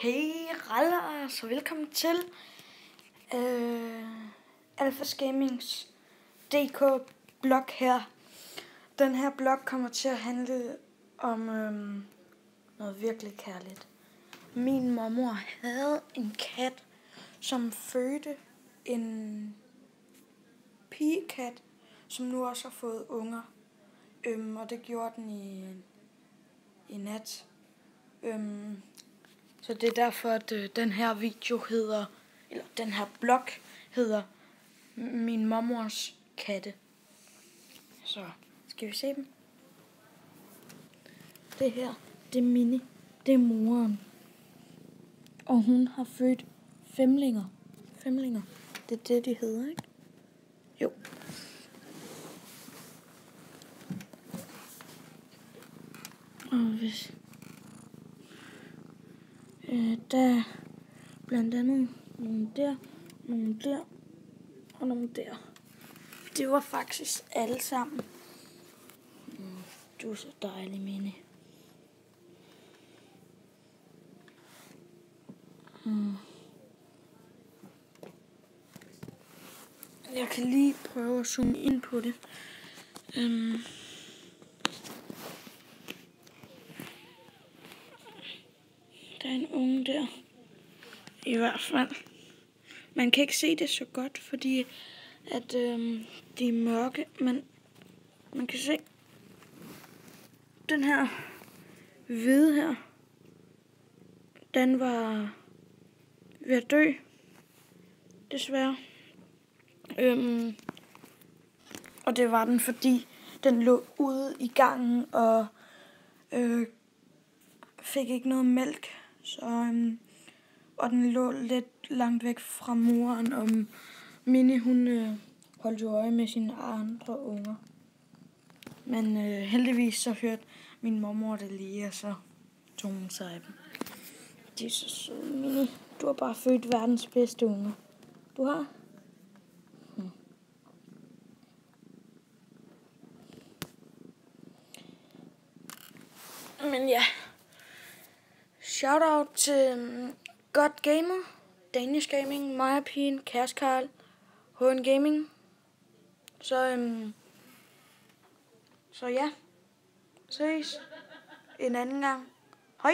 Hey Raller, så velkommen til Alphas Gamings DK blog her. Den her blog kommer til at handle om noget virkelig kærligt. Min mormor havde en kat, som fødte en pigekat, som nu også har fået unger. Og det gjorde den i nat. Så det er derfor, at den her video hedder, eller den her blog hedder Min mormors katte. Så skal vi se dem? Det her, det er Minnie. Det er moren. Og hun har født femlinger. Det er det, de hedder, ikke? Jo. Og hvis der er blandt andet nogle der og nogle der. Det var faktisk alle sammen. Du er så dejlig, Minnie. Jeg kan lige prøve at zoome ind på det. Der er en unge der. I hvert fald. Man kan ikke se det så godt, fordi at de er mørke, men man kan se den her hvide her. Den var ved at dø, desværre. Og det var den, fordi den lå ude i gangen og fik ikke noget mælk. Så, og den lå lidt langt væk fra moren, og Minnie, hun holdt jo øje med sine andre unger. Men heldigvis så hørte min mormor det lige, og så tog hun sig af dem. De er så søde, Minnie. Du har bare født verdens bedste unger. Du har? Men ja. Shoutout til God Gamer, Danish Gaming, Maja Pien, Kærs Karl, HN Gaming. Så ja. Ses en anden gang. Hej!